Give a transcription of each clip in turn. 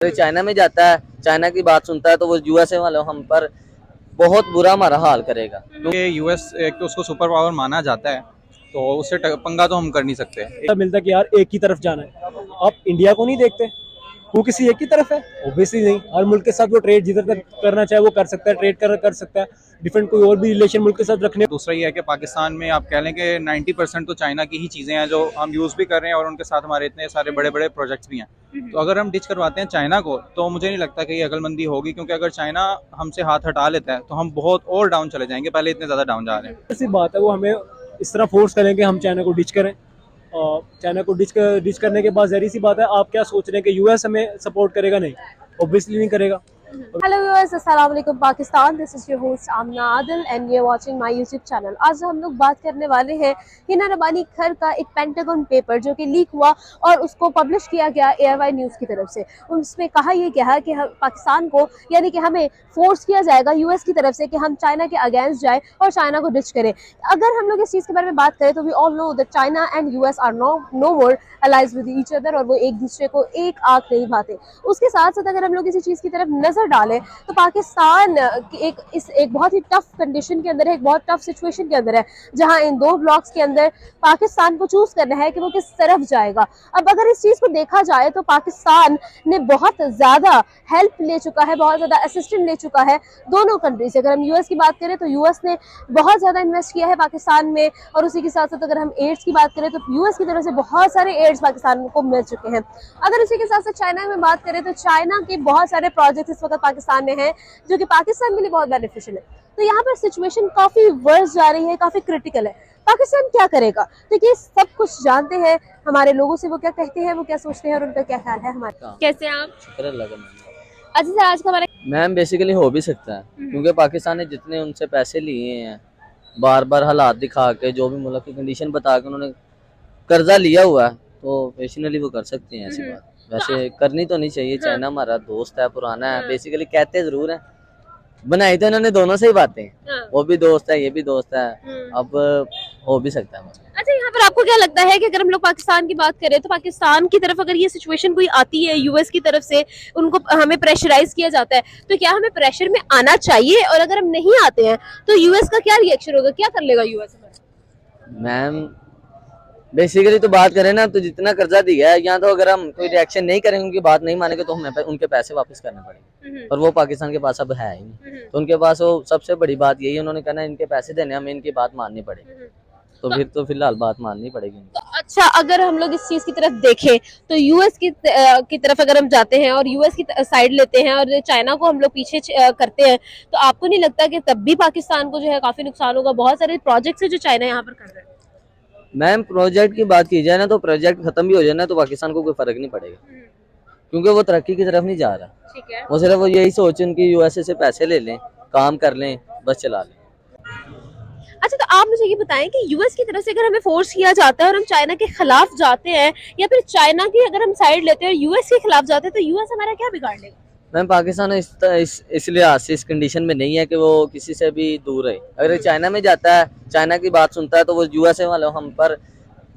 China में जाता है, चाइना की बात सुनता है तो वो यूएसए वाले हम पर बहुत बुरा हमारा हाल करेगा। क्योंकि यूएस एक तो उसको सुपर पावर माना जाता है, तो उससे पंगा तो हम कर नहीं सकते। मिलता कि यार एक ही तरफ जाना है। आप इंडिया को नहीं देखते, वो किसी एक ही तरफ है? ऑब्वियसली नहीं। हर मुल्क के साथ वो ट्रेड जिधर तक करना चाहे वो कर सकता है, ट्रेड कर सकता है, डिफरेंट कोई और भी रिलेशन मुल्क के साथ रखने। दूसरा ये है कि पाकिस्तान में आप कह लें कि 90% तो चाइना की ही चीज़ें हैं जो हम यूज़ भी कर रहे हैं, और उनके साथ हमारे इतने सारे बड़े बड़े प्रोजेक्ट्स भी हैं। तो अगर हम डिच करवाते हैं चाइना को, तो मुझे नहीं लगता कि ये अकलमंदी होगी, क्योंकि अगर चाइना हमसे हाथ हटा लेता है तो हम बहुत और डाउन चले जाएंगे, पहले इतने ज़्यादा डाउन जा रहे हैं। ऐसी बात है, वो हमें इस तरह फोर्स करें कि हम चाइना को डिच करें। और चाइना को डिच करने के बाद ज़ाहिर सी बात है, आप क्या सोच रहे हैं कि यूएस हमें सपोर्ट करेगा? नहीं, ऑब्वियसली नहीं करेगा। हेलो व्यूअर्स, अस्सलाम वालेकुम Pakistan. This is your host Aamna Adil and you are watching my YouTube channel. आज हम लोग बात करने वाले हैं हिना रबानी खर का एक पेंटागन पेपर जो कि लीक हुआ और उसको पब्लिश किया गया एयरवाई न्यूज़ की तरफ से। उसमें कहा यह गया कि पाकिस्तान को यानी कि हमें फोर्स किया जाएगा यूएस की तरफ से कि हम चाइना के अगेंस्ट जाए और चाइना को डिच करें। अगर हम लोग इस चीज़ के बारे में बात करें तो we all know that China and US are no more allies with each other, और वो एक दूसरे को एक आंख नहीं भाते। उसके साथ साथ अगर हम लोग इसी चीज़ की तरफ नजर डालें तो पाकिस्तान एक बहुत ही टफ कंडीशन के अंदर है, एक बहुत टफ सिचुएशन के अंदर है, जहां इन दो ब्लॉक्स के अंदर पाकिस्तान को चूज करना है कि वो किस तरफ जाएगा। अब अगर इस चीज को देखा जाए तो पाकिस्तान ने बहुत ज्यादा हेल्प ले चुका है, बहुत ज्यादा असिस्टेंट ले चुका है दोनों कंट्री से। अगर हम यूएस की बात करें तो यूएस ने बहुत ज्यादा इन्वेस्ट किया है पाकिस्तान में, और उसी के साथ साथ अगर हम एड्स की बात करें तो यूएस की तरफ से बहुत सारे एड्स पाकिस्तान को मिल चुके हैं। अगर इसी के साथ साथ चाइना में बात करें तो चाइना के बहुत सारे प्रोजेक्ट इस वक्त पाकिस्तान में है जो कि पाकिस्तान के लिए बहुत बेनिफिशियल है। तो यहाँ पर सिचुएशन काफी वर्स जा रही है, काफी क्रिटिकल है। पाकिस्तान क्या करेगा? तो ये सब कुछ जानते हैं हमारे लोगों से, वो क्या कहते हैं, वो क्या सोचते हैं और उनका क्या ख्याल है हमारे। कैसे आप? शुक्र लगा अच्छा सर, आज का हमारा मैम बेसिकली हो भी सकता है, क्योंकि पाकिस्तान ने जितने उनसे पैसे लिए हैं, बार बार हालात दिखा के, जो भी मुल्क की कंडीशन बता के उन्होंने कर्जा लिया हुआ है, तो पेशनली वो कर सकते हैं ऐसी बात। वैसे करनी तो नहीं चाहिए। चाइना हमारा दोस्त है, पुराना है, बेसिकली कहते जरूर हैं, बनाई तो इन्होंने दोनों से ही बातें, वो भी दोस्त है, ये भी दोस्त है। अब हो भी सकता है। अच्छा, यहाँ पर आपको क्या लगता है कि अगर हम लोग पाकिस्तान की बात करें तो पाकिस्तान की तरफ अगर ये सिचुएशन कोई आती है यूएस की तरफ से, उनको हमें प्रेशराइज किया जाता है, तो क्या हमें प्रेशर में आना चाहिए? और अगर हम नहीं आते हैं तो यूएस का क्या रिएक्शन होगा, क्या कर लेगा यूएस? मैम बेसिकली तो बात करें ना, तो जितना कर्जा दिया है, या तो अगर हम कोई रिएक्शन नहीं करेंगे, उनकी बात नहीं मानेंगे, तो हमें उनके पैसे वापस करने पड़ेंगे, और वो पाकिस्तान के पास अब है ही नहीं। तो उनके पास वो सबसे बड़ी बात यही, उन्होंने कहना इनके पैसे देने, हमें इनकी बात माननी पड़ेगी। तो फिर तो फिलहाल बात माननी पड़ेगी। तो अच्छा, अगर हम लोग इस चीज की तरफ देखें तो यूएस की तरफ अगर हम जाते हैं और यूएस की साइड लेते हैं और चाइना को हम लोग पीछे करते हैं, तो आपको नहीं लगता कि तब भी पाकिस्तान को जो है काफी नुकसान होगा? बहुत सारे प्रोजेक्ट्स है जो चाइना यहाँ पर कर रहा है। मैम प्रोजेक्ट की बात की जाए ना, तो प्रोजेक्ट खत्म भी हो जाए ना, तो पाकिस्तान को कोई फर्क नहीं पड़ेगा, क्योंकि वो तरक्की की तरफ नहीं जा रहा। ठीक है। वो सिर्फ वो यही सोच उनकी यूएसए से पैसे ले लें, काम कर लें, बस चला लें। अच्छा, तो आप मुझे ये बताएं कि यूएस की तरफ से अगर हमें फोर्स किया जाता है और हम चाइना के खिलाफ जाते हैं, या फिर चाइना की अगर हम साइड लेते हैं और यूएस के खिलाफ जाते हैं, तो यूएस हमारा क्या बिगाड़ लेगा? मैम पाकिस्तान इस लिहाज से इस कंडीशन में नहीं है कि वो किसी से भी दूर है। अगर चाइना में जाता है, चाइना की बात सुनता है, तो वो यूएसए वाले हम पर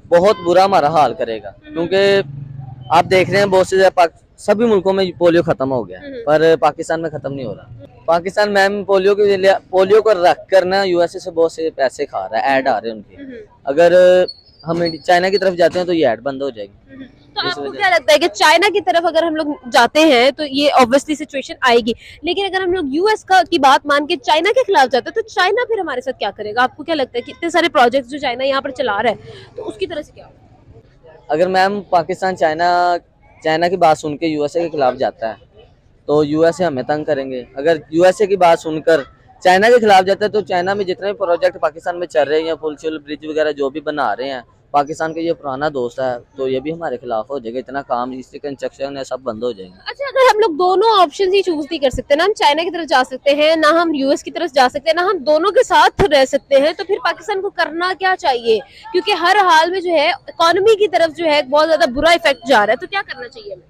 बहुत बुरा हमारा हाल करेगा। क्योंकि आप देख रहे हैं बहुत से सभी मुल्कों में पोलियो खत्म हो गया, पर पाकिस्तान में खत्म नहीं हो रहा। पाकिस्तान मैम पोलियो को रख कर ना यूएसए से बहुत से पैसे खा रहा है, ऐड आ रहे हैं उनके। अगर हम चाइना की तरफ जाते हैं तो ये ऐड बंद हो जाएगी। तो आपको क्या लगता है कि चाइना की तरफ अगर हम लोग जाते हैं तो ये ऑब्वियसली सिचुएशन आएगी, लेकिन अगर हम लोग यूएस की बात मान के चाइना के खिलाफ जाते हैं तो चाइना फिर हमारे साथ क्या करेगा? आपको क्या लगता है कि इतने सारे प्रोजेक्ट्स जो चाइना यहाँ पर चला रहा है, तो उसकी तरह से क्या होगा? अगर मैम पाकिस्तान चाइना की बात सुन के यूएसए के खिलाफ जाता है, तो यूएसए हमें तंग करेंगे। अगर यूएसए की बात सुनकर चाइना के खिलाफ जाता है, तो चाइना में जितने भी प्रोजेक्ट पाकिस्तान में चल रहे हैं, या पुल ब्रिज वगैरह जो भी बना रहे हैं, पाकिस्तान का ये पुराना दोस्त है, तो ये भी हमारे खिलाफ हो जाएगा। इतना काम, इससे कंस्ट्रक्शन है, सब बंद हो जाएंगे। अच्छा, अगर हम लोग दोनों ऑप्शन ही चूज नहीं कर सकते, ना हम चाइना की तरफ जा सकते हैं, ना हम यूएस की तरफ जा सकते हैं, ना हम दोनों के साथ रह सकते हैं, तो फिर पाकिस्तान को करना क्या चाहिए? क्योंकि हर हाल में जो है इकोनॉमी की तरफ जो है बहुत ज्यादा बुरा इफेक्ट जा रहा है, तो क्या करना चाहिए हमें?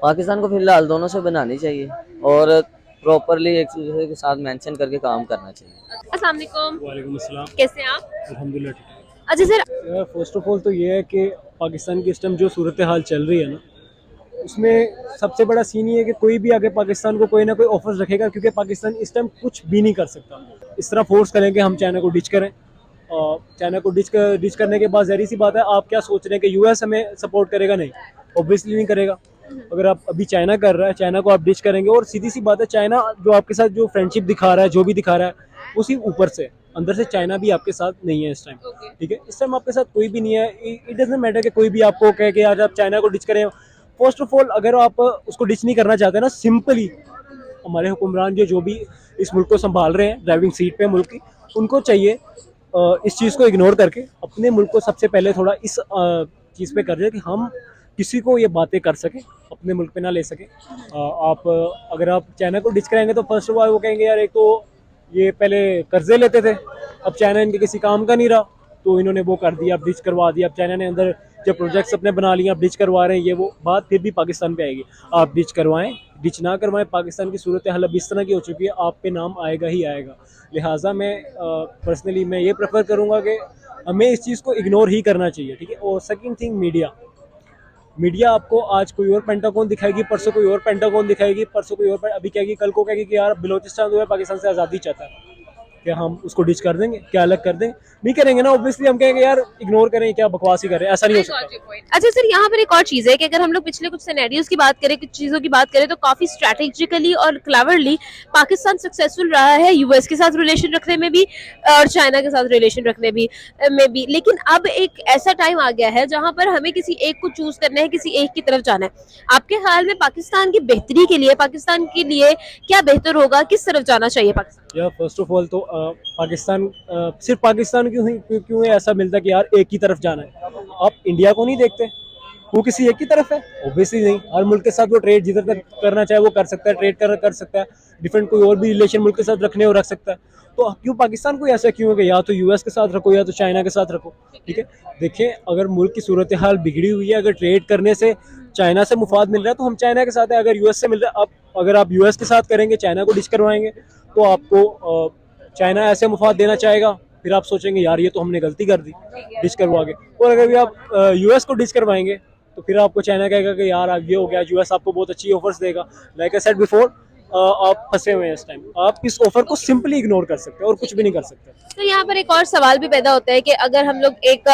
पाकिस्तान को फिलहाल दोनों से बनानी चाहिए, और प्रॉपरली एक दूसरे के साथ मेंशन करके काम करना चाहिए। अस्सलाम वालेकुम। वालेकुम अस्सलाम। कैसे हैं आप? अल्हम्दुलिल्लाह ठीक है। अच्छा सर, फर्स्ट ऑफ ऑल तो ये है कि पाकिस्तान की इस टाइम जो सूरत हाल चल रही है ना, उसमें सबसे बड़ा सीन ये है कि कोई भी आगे पाकिस्तान को कोई ना कोई ऑफर्स रखेगा, क्योंकि पाकिस्तान इस टाइम कुछ भी नहीं कर सकता। इस तरह फोर्स करेंगे हम चाइना को डिच करें, और चाइना को डिच करने के बाद ज़ाहिर सी बात है, आप क्या सोच रहे हैं कि यूएस हमें सपोर्ट करेगा? नहीं, ऑब्वियसली नहीं करेगा। अगर आप अभी चाइना कर रहा है, चाइना को आप डिच करेंगे, और सीधी सी बात है, चाइना जो आपके साथ जो फ्रेंडशिप दिखा रहा है, जो भी दिखा रहा है, उसी ऊपर से अंदर से चाइना भी आपके साथ नहीं है इस टाइम। ठीक है, इस टाइम आपके साथ कोई भी नहीं है। इट डजंट मैटर कि कोई भी आपको कहे कि आज आप चाइना को डिच करें। फर्स्ट ऑफ ऑल, अगर आप उसको डिच नहीं करना चाहते ना, सिंपली हमारे हुक्मरान जो भी इस मुल्क को संभाल रहे हैं, ड्राइविंग सीट पे मुल्क की, उनको चाहिए इस चीज़ को इग्नोर करके अपने मुल्क को सबसे पहले थोड़ा इस चीज़ पे कर रहे हैं कि हम किसी को ये बातें कर सकें, अपने मुल्क पे ना ले सकें। आप अगर आप चाइना को डिच कराएंगे तो फर्स्ट ऑफ ऑल वो कहेंगे यार, एक तो ये पहले कर्जे लेते थे, अब चाइना इनके किसी काम का नहीं रहा, तो इन्होंने वो कर दिया, अब डिच करवा दिया। अब चाइना ने अंदर जब प्रोजेक्ट्स अपने बना लिए, अब डिच करवा रहे हैं, ये वो बात फिर भी पाकिस्तान पे आएगी। आप डिच करवाएं, डिच ना करवाएं, पाकिस्तान की सूरत हाल अब इस तरह की हो चुकी है, आप पे नाम आएगा ही आएगा। लिहाजा मैं पर्सनली मैं ये प्रेफर करूँगा कि हमें इस चीज़ को इग्नोर ही करना चाहिए। ठीक है, और सेकंड थिंग, मीडिया आपको आज कोई और पेंटागन दिखाएगी, परसों कोई और पेंटागन दिखाएगी, परसों कोई और अभी कहेगी, कल को कहेगी कि यार बलोचिस्तान जो है पाकिस्तान से आज़ादी चाहता है, क्या हम उसको डिच कर देंगे? क्या अलग कर देंगे? नहीं करेंगे ना, ऑब्वियसली हम कहेंगे यार इग्नोर करें, क्या बकवास ही कर रहे हैं, ऐसा नहीं हो सकता। अच्छा सर, यहाँ पर एक और चीज है कि अगर हम लोग पिछले कुछ सिनेरियोज की बात करें, कुछ चीजों की बात करें, तो काफी स्ट्रेटेजिकली और क्लेवरली पाकिस्तान सक्सेसफुल रहा है यूएस के साथ रिलेशन रखने में भी और चाइना के साथ रिलेशन रखने में भी। लेकिन अब एक ऐसा टाइम आ गया है जहां पर हमें किसी एक को चूज करना है, किसी एक की तरफ जाना है। आपके ख्याल में पाकिस्तान की बेहतरी के लिए, पाकिस्तान के लिए क्या बेहतर होगा, किस तरफ जाना चाहिए पाकिस्तान? या फर्स्ट ऑफ ऑल तो पाकिस्तान सिर्फ पाकिस्तान क्यों है ऐसा मिलता है कि यार एक ही तरफ जाना है? आप इंडिया को नहीं देखते, वो किसी एक की तरफ है? ऑब्वियसली नहीं। हर मुल्क के साथ वो ट्रेड जिधर तक करना चाहे वो कर सकता है, ट्रेड कर सकता है, डिफरेंट कोई और भी रिलेशन मुल्क के साथ रखने हो रख सकता है। तो क्यों पाकिस्तान को ऐसा क्यों है कि या तो यूएस के साथ रखो या तो चाइना के साथ रखो? ठीक है, देखें, अगर मुल्क की सूरत हाल बिगड़ी हुई है, अगर ट्रेड करने से चाइना से मुफाद मिल रहा है तो हम चाइना के साथ है, अगर यूएस से मिल रहा है, अब अगर आप यूएस के साथ करेंगे, चाइना को डिच करवाएंगे, तो आपको चाइना ऐसे मुफाद देना चाहेगा, फिर आप सोचेंगे यार ये तो हमने गलती कर दी डिच करवा के। और अगर भी आप यूएस को डिच करवाएंगे तो फिर आपको चाइना कहेगा कि यार ये हो गया, यूएस आपको बहुत अच्छी ऑफर्स देगा। लाइक आई सेड बिफोर, आप फंसे हुए हैं इस टाइम, आप इस ऑफर को सिंपली इग्नोर कर सकते हैं और कुछ भी नहीं कर सकते। तो यहाँ पर एक और सवाल भी पैदा होता है कि अगर हम लोग एक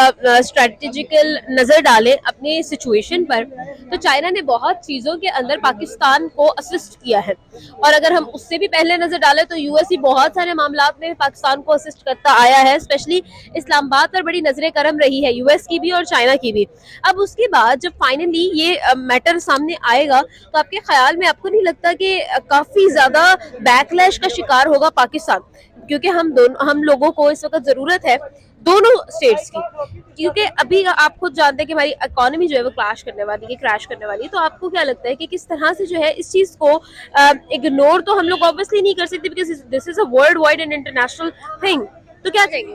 स्ट्रेटेजिकल नजर डालें अपनी सिचुएशन पर, तो चाइना ने बहुत चीजों के अंदर पाकिस्तान को असिस्ट किया है, और अगर हम उससे भी पहले नजर डालें तो यूएस ही बहुत सारे मामलात में पाकिस्तान को असिस्ट करता आया है। स्पेशली इस्लामाबाद पर बड़ी नजर करम रही है यूएस की भी और चाइना की भी। अब उसके बाद जब फाइनली ये मैटर सामने आएगा, तो आपके ख्याल में आपको नहीं लगता कि काफी ज्यादा बैकलैश का शिकार होगा पाकिस्तान? क्योंकि हम लोगों को इस वक्त जरूरत है दोनों स्टेट्स की, क्योंकि अभी आप खुद जानते हैं कि हमारी इकोनॉमी जो है वो क्रैश करने वाली है। तो आपको क्या लगता है कि किस तरह से जो है इस चीज को इग्नोर तो हम लोग ऑब्वियसली नहीं कर सकते, because this is a world wide and international thing. तो क्या चाहिए?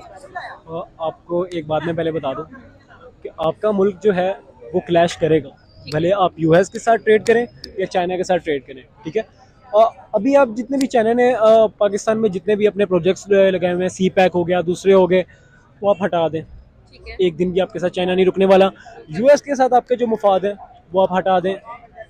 आपको एक बात मैं पहले बता दूं कि आपका मुल्क जो है वो क्लैश करेगा, भले आप यूएस के साथ ट्रेड करें या चाइना के साथ ट्रेड करें। ठीक है, अभी आप जितने भी चाइना ने पाकिस्तान में जितने भी अपने प्रोजेक्ट्स लगाए हुए हैं, सी पैक हो गया, दूसरे हो गए, वो आप हटा दें। एक दिन भी आपके साथ चाइना नहीं रुकने वाला। यूएस के साथ आपके जो मुफाद है वो आप हटा दें,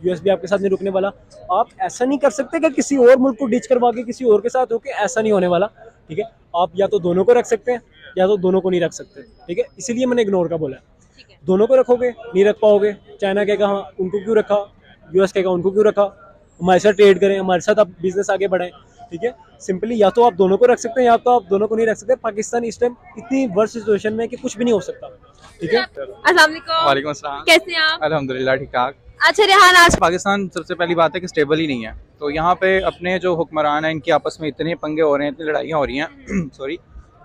यूएस भी आपके साथ नहीं रुकने वाला। आप ऐसा नहीं कर सकते कि किसी और मुल्क को डिच करवा के किसी और के साथ होके, ऐसा नहीं होने वाला। ठीक है, आप या तो दोनों को रख सकते हैं या तो दोनों को नहीं रख सकते। ठीक है, इसीलिए मैंने इग्नोर का बोला। दोनों को रखोगे नहीं रख पाओगे। चाइना कहेगा हाँ उनको क्यों रखा, यूएस कहेगा उनको क्यों रखा, हमारे साथ ट्रेड करें, हमारे साथ आप बिजनेस आगे बढ़ाएं। ठीक है, सिंपली या तो आप दोनों को रख सकते हैं या तो आप दोनों को नहीं रख सकते। पाकिस्तान इस टाइम इतनी वर्स्ट सिचुएशन में कि कुछ भी नहीं हो सकता। ठीक है, अस्सलाम वालेकुम। वालेकुम अस्सलाम। कैसे हैं आप? अल्हम्दुलिल्लाह ठीक ठाक। अच्छा रेहान, आज पाकिस्तान सबसे पहली बात है कि स्टेबल ही नहीं है, तो यहाँ पे अपने जो हुक्मरान हैं इनकी आपस में इतने पंगे हो रहे हैं, इतनी लड़ाइयाँ हो रही हैं सॉरी,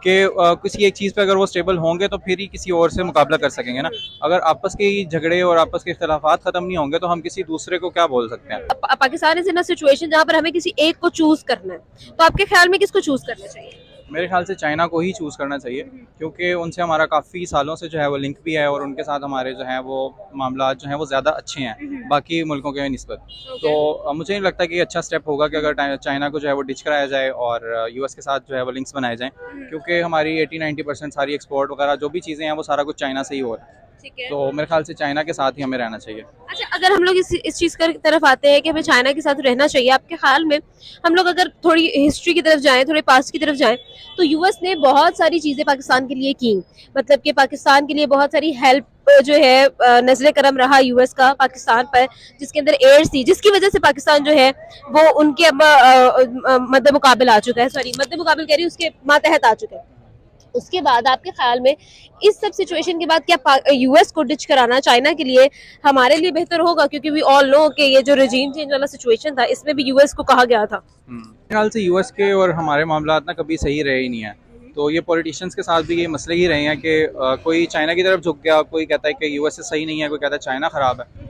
कि किसी एक चीज़ पे अगर वो स्टेबल होंगे तो फिर ही किसी और से मुकाबला कर सकेंगे ना। अगर आपस के झगड़े और आपस के इख्तलाफात ख़त्म नहीं होंगे तो हम किसी दूसरे को क्या बोल सकते हैं। Pakistan is in a situation जहाँ पर हमें किसी एक को चूज करना है, तो आपके ख्याल में किसको चूज करना चाहिए? मेरे ख्याल से चाइना को ही चूज़ करना चाहिए, क्योंकि उनसे हमारा काफ़ी सालों से जो है वो लिंक भी है और उनके साथ हमारे जो है वो मामला जो हैं वो ज़्यादा अच्छे हैं बाकी मुल्कों के निस्बत। तो मुझे नहीं लगता कि अच्छा स्टेप होगा कि अगर चाइना को जो है वो डिच कराया जाए और यूएस के साथ जो है वो लिंक्स बनाए जाएँ, क्योंकि हमारी 80-90% सारी एक्सपोर्ट वगैरह जो भी चीज़ें हैं वो सारा कुछ चाइना से ही हो रहा है। ठीक है। तो मेरे ख्याल से चाइना के साथ ही हमें रहना चाहिए। अच्छा, अगर हम लोग इस चीज़ की तरफ आते हैं कि हमें चाइना के साथ रहना चाहिए, आपके ख्याल में हम लोग अगर थोड़ी हिस्ट्री की तरफ जाएं, थोड़े पास्ट की तरफ जाएं, तो यूएस ने बहुत सारी चीज़ें पाकिस्तान के लिए की, मतलब कि पाकिस्तान के लिए बहुत सारी हेल्प जो है नजर करम रहा यूएस का पाकिस्तान पर, जिसके अंदर एड्स थी, जिसकी वजह से पाकिस्तान जो है वो उनके अब मद्दे मुकाबिल आ चुका है, सॉरी मद्दे मुकाबिल कह रही हूँ, उसके मातहत आ चुका है। उसके बाद आपके ख्याल में इस सब सिचुएशन के बाद क्या यूएस को डिच कराना चाइना के लिए हमारे लिए बेहतर होगा, क्योंकि वी ऑल नो कि ये जो रेजीम चेंज वाला सिचुएशन था इसमें भी यूएस को कहा गया था। मेरे ख्याल से यूएस के और हमारे मामला ना कभी सही रहे ही नहीं है। तो ये पॉलिटिशियंस के साथ भी ये मसले ही रहे हैं कि कोई चाइना की तरफ झुक गया, कोई कहता है कि यूएस से सही नहीं है, कोई कहता है चाइना ख़राब है।